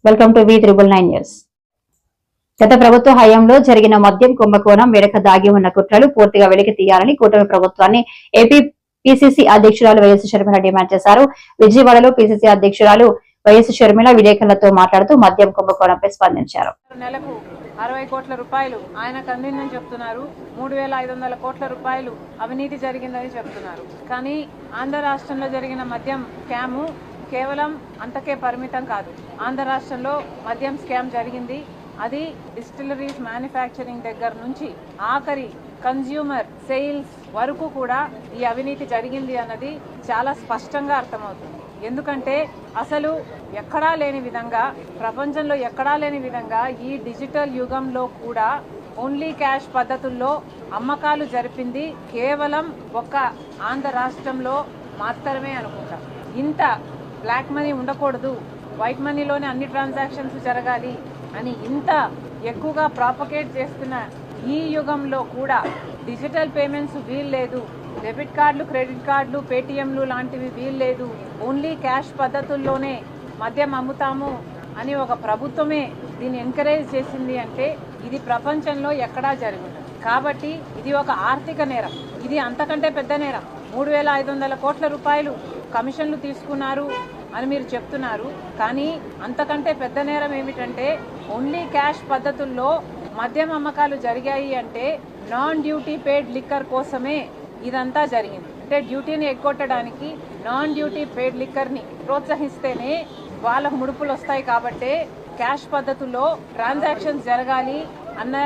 Welcome to V9 news. గత ప్రభుత్వ హయాంలో జరిగిన మద్యం కుంభకోణం వెనుక దాగి ఉన్న కుట్రలు పూర్తిగా వెలికి తీయాలని కూటమి ప్రభుత్వాన్ని ఏపీ పిసిసి అధ్యక్షురాలు వైఎస్ షర్మిల డిమాండ్ చేశారు. విజయవాడలో పిసిసి అధ్యక్షురాలు వైఎస్ షర్మిల విలేకరులతో మాట్లాడుతూ మద్యం కుంభకోణంపై స్పందించారు. నెలకు 60 కోట్ల రూపాయలు ఆయనకు అందిందని చెప్తున్నారు. 3500 కోట్ల రూపాయలు అవినీతి జరిగిందని చెప్తున్నారు. కానీ ఆంధ్ర రాష్ట్రంలో జరిగిన మద్యం స్కాము కేవలం అంతకే పరిమితం కాదు. ఆంధ్ర రాష్ట్రంలో మద్యం స్కామ్ జరిగింది. అది డిస్టిలరీస్ మ్యానుఫ్యాక్చరింగ్ దగ్గర నుంచి ఆఖరి కన్జ్యూమర్ సేల్స్ వరకు కూడా ఈ అవినీతి జరిగింది అన్నది చాలా స్పష్టంగా అర్థమవుతుంది. ఎందుకంటే అసలు ఎక్కడా లేని విధంగా, ప్రపంచంలో ఎక్కడా లేని విధంగా ఈ డిజిటల్ యుగంలో కూడా ఓన్లీ క్యాష్ పద్ధతుల్లో అమ్మకాలు జరిపింది కేవలం ఒక్క ఆంధ్ర రాష్ట్రంలో మాత్రమే అనుకుంటాం. ఇంత బ్లాక్ మనీ ఉండకూడదు, వైట్ మనీలోనే అన్ని ట్రాన్సాక్షన్స్ జరగాలి అని ఇంత ఎక్కువగా ప్రాపగేట్ చేస్తున్న ఈ యుగంలో కూడా డిజిటల్ పేమెంట్స్ వీల్లేదు, డెబిట్ కార్డులు, క్రెడిట్ కార్డులు, పేటిఎంలు లాంటివి వీల్లేదు, ఓన్లీ క్యాష్ పద్ధతుల్లోనే మద్యం అమ్ముతాము అని ఒక ప్రభుత్వమే దీన్ని ఎంకరేజ్ చేసింది అంటే ఇది ప్రపంచంలో ఎక్కడా జరగదు. కాబట్టి ఇది ఒక ఆర్థిక నేరం. ఇది అంతకంటే పెద్ద నేరం. 3500 కోట్ల రూపాయలు కమిషన్లు తీసుకున్నారు అని మీరు చెప్తున్నారు. కానీ అంతకంటే పెద్ద నేరం ఏమిటంటే ఓన్లీ క్యాష్ పద్ధతుల్లో మద్యం అమ్మకాలు జరిగాయి అంటే నాన్ డ్యూటీ పేడ్ లిక్కర్ కోసమే ఇదంతా జరిగింది. అంటే డ్యూటీని ఎగ్గొట్టడానికి నాన్ డ్యూటీ పేడ్ లిక్కర్ని ప్రోత్సహిస్తేనే వాళ్ళకు ముడుపులు వస్తాయి. కాబట్టి క్యాష్ పద్ధతుల్లో ట్రాన్సాక్షన్స్ జరగాలి అన్న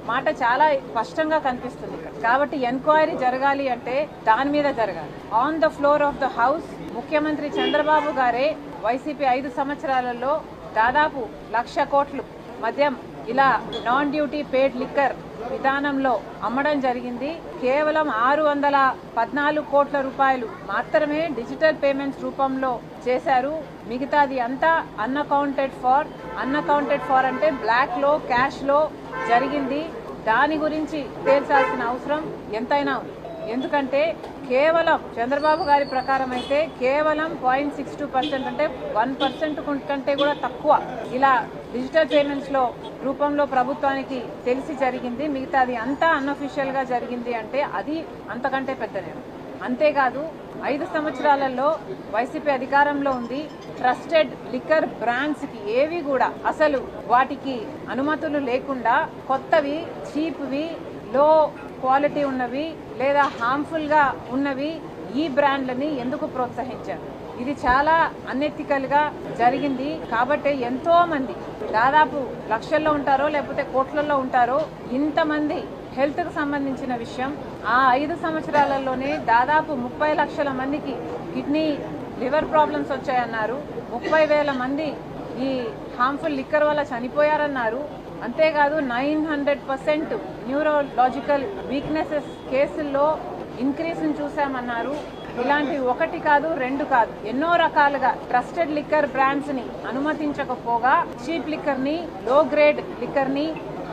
మాట చాలా స్పష్టంగా కనిపిస్తుంది. కాబట్టి ఎంక్వైరీ జరగాలి అంటే దాని మీద జరగాలి. On the floor of the house ముఖ్యమంత్రి చంద్రబాబు గారే వైసీపీ 5 సంవత్సరాలలో దాదాపు 1,00,000 కోట్లు మద్యం ఇలా నాన్ డ్యూటీ పేడ్ లిక్కర్ విధానంలో అమ్మడం జరిగింది. కేవలం 614 కోట్ల రూపాయలు మాత్రమే డిజిటల్ పేమెంట్స్ రూపంలో చేశారు. మిగతాది అంతా అన్అకౌంటెడ్ ఫార్ అంటే బ్లాక్ లో, క్యాష్ లో జరిగింది. దాని గురించి తేల్చాల్సిన అవసరం ఎంతైనా ఉంది. ఎందుకంటే కేవలం చంద్రబాబు గారి ప్రకారం అయితే కేవలం 0.62% అంటే 1% కంటే కూడా తక్కువ ఇలా డిజిటల్ పేమెంట్స్ లో రూపంలో ప్రభుత్వానికి తెలిసి జరిగింది. మిగతాది అంతా అన్అఫీషియల్ గా జరిగింది అంటే అది అంతకంటే పెద్ద నేరం. అంతేకాదు 5 సంవత్సరాలలో వైసీపీ అధికారంలో ఉంది. ట్రస్టెడ్ లిక్కర్ బ్రాండ్స్ కి ఏవి కూడా అసలు వాటికి అనుమతులు లేకుండా కొత్తవి, చీప్వి, లో క్వాలిటీ ఉన్నవి లేదా హార్మ్ఫుల్ గా ఉన్నవి ఈ బ్రాండ్లని ఎందుకు ప్రోత్సహించారు? ఇది చాలా అన్ఎథికల్ గా జరిగింది. కాబట్టి ఎంతో మంది దాదాపు లక్షల్లో ఉంటారో లేకపోతే కోట్లలో ఉంటారో ఇంతమంది హెల్త్ కు సంబంధించిన విషయం. ఆ 5 సంవత్సరాలలోనే దాదాపు 30 లక్షల మందికి కిడ్నీ, లివర్ ప్రాబ్లమ్స్ వచ్చాయన్నారు. 30,000 మంది ఈ హార్మ్ఫుల్ లిక్కర్ వల్ల చనిపోయారన్నారు. అంతేకాదు 900% న్యూరోలాజికల్ వీక్నెసెస్ కేసుల్లో ఇంక్రీజ్ చూసామన్నారు. ఇలాంటి 1 కాదు 2 కాదు ఎన్నో రకాలుగా ట్రస్టెడ్ లిక్కర్ బ్రాండ్స్ ని అనుమతించకపోగా చీప్ లిక్కర్ ని, లో గ్రేడ్ లిక్కర్ ని,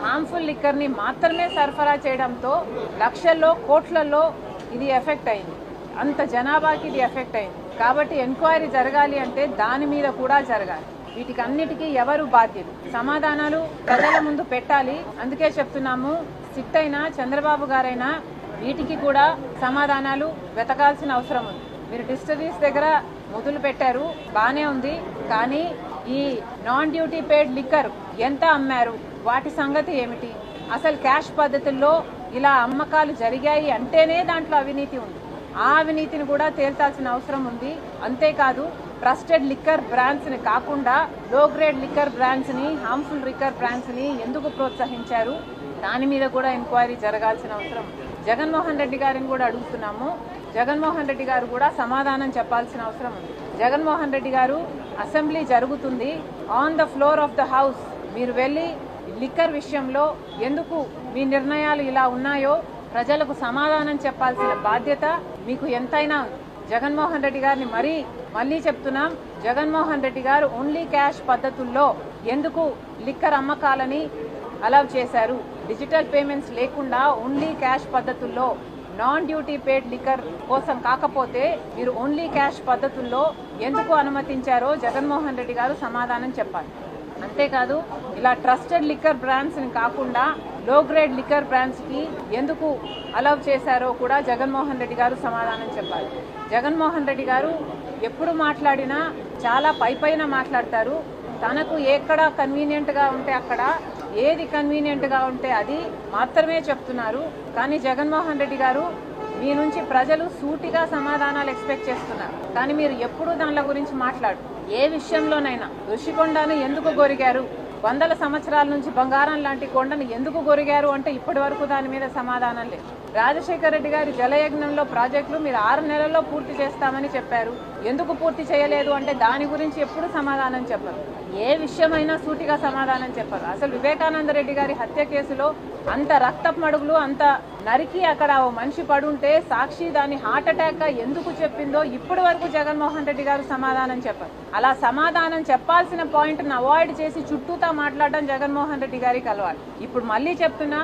హార్మ్ఫుల్ లిక్కర్ ని మాత్రమే సరఫరా చేయడంతో లక్షల్లో, కోట్లలో ఇది ఎఫెక్ట్ అయింది. అంత జనాభాకి ఇది ఎఫెక్ట్ అయింది. కాబట్టి ఎంక్వైరీ జరగాలి అంటే దాని మీద కూడా జరగాలి. వీటికి అన్నిటికీ ఎవరు బాధ్యులు? సమాధానాలు ప్రజల ముందు పెట్టాలి. అందుకే చెప్తున్నాము, సిట్ అయినా చంద్రబాబు గారైనా వీటికి కూడా సమాధానాలు వెతకాల్సిన అవసరం ఉంది. మీరు డిస్టరీస్ దగ్గర మొదలు పెట్టారు, బానే ఉంది. కానీ ఈ నాన్ డ్యూటీ పేడ్ లిక్కర్ ఎంత అమ్మారు? వాటి సంగతి ఏమిటి? అసలు క్యాష్ పద్ధతుల్లో ఇలా అమ్మకాలు జరిగాయి అంటేనే దాంట్లో అవినీతి ఉంది. ఆ అవినీతిని కూడా తేల్చాల్సిన అవసరం ఉంది. అంతేకాదు ట్రస్టెడ్ లిక్కర్ బ్రాండ్స్ ని కాకుండా లో గ్రేడ్ లిక్కర్ బ్రాండ్స్ ని, హార్మ్ఫుల్ లిక్కర్ బ్రాండ్స్ ని ఎందుకు ప్రోత్సహించారు? దాని మీద కూడా ఎంక్వైరీ జరగాల్సిన అవసరం. జగన్మోహన్ రెడ్డి గారిని కూడా అడుగుతున్నాము. జగన్మోహన్ రెడ్డి గారు కూడా సమాధానం చెప్పాల్సిన అవసరం ఉంది. జగన్మోహన్ రెడ్డి గారు, అసెంబ్లీ జరుగుతుంది, on the floor of the house మీరు వెళ్ళి లిక్కర్ విషయంలో ఎందుకు మీ నిర్ణయాలు ఇలా ఉన్నాయో ప్రజలకు సమాధానం చెప్పాల్సిన బాధ్యత మీకు ఎంతైనా ఉంది. జగన్మోహన్ రెడ్డి గారిని మళ్ళీ చెప్తున్నాం, జగన్మోహన్ రెడ్డి గారు ఓన్లీ క్యాష్ పద్ధతుల్లో ఎందుకు లిక్కర్ అమ్మకాలని అలౌ చేశారు? డిజిటల్ పేమెంట్స్ లేకుండా ఓన్లీ క్యాష్ పద్ధతుల్లో నాన్ డ్యూటీ పేడ్ లిక్కర్ కోసం కాకపోతే మీరు ఓన్లీ క్యాష్ పద్ధతుల్లో ఎందుకు అనుమతించారో జగన్మోహన్ రెడ్డి గారు సమాధానం చెప్పాలి. అంతేకాదు ఇలా ట్రస్టెడ్ లిక్కర్ బ్రాండ్స్ని కాకుండా లో గ్రేడ్ లిక్కర్ బ్రాండ్స్కి ఎందుకు అలౌ చేశారో కూడా జగన్మోహన్ రెడ్డి గారు సమాధానం చెప్పాలి. జగన్మోహన్ రెడ్డి గారు ఎప్పుడు మాట్లాడినా చాలా పైపైన మాట్లాడతారు. తనకు ఎక్కడ కన్వీనియంట్గా ఉంటే అక్కడ, ఏది కన్వీనియంట్గా ఉంటే అది మాత్రమే చెప్తున్నారు. కానీ జగన్మోహన్ రెడ్డి గారు మీ నుంచి ప్రజలు సూటిగా సమాధానాలు ఎక్స్పెక్ట్ చేస్తున్నారు. కానీ మీరు ఎప్పుడూ దానిల గురించి మాట్లాడు. ఏ విషయంలోనైనా ఋషికొండను ఎందుకు గొరిగారు, వందల సంవత్సరాల నుంచి బంగారం లాంటి కొండను ఎందుకు గొరిగారు అంటే ఇప్పటి వరకు దాని మీద సమాధానం లేదు. రాజశేఖర రెడ్డి గారి జలయజ్ఞంలో ప్రాజెక్టులు మీరు 6 నెలల్లో పూర్తి చేస్తామని చెప్పారు. ఎందుకు పూర్తి చేయలేదు అంటే దాని గురించి ఎప్పుడు సమాధానం చెప్పరు. ఏ విషయమైనా సూటిగా సమాధానం చెప్పరు. అసలు వివేకానంద రెడ్డి గారి హత్య కేసులో అంత రక్తపు మడుగులు, అంత నరికి అక్కడ ఓ మనిషి పడుంటే సాక్షి దాన్ని హార్ట్ అటాక్ గా ఎందుకు చెప్పిందో ఇప్పటి వరకు జగన్మోహన్ రెడ్డి గారు సమాధానం చెప్పరు. అలా సమాధానం చెప్పాల్సిన పాయింట్ను అవాయిడ్ చేసి చుట్టూతా మాట్లాడడం జగన్మోహన్ రెడ్డి గారికి అలవాటు. ఇప్పుడు మళ్ళీ చెప్తున్నా,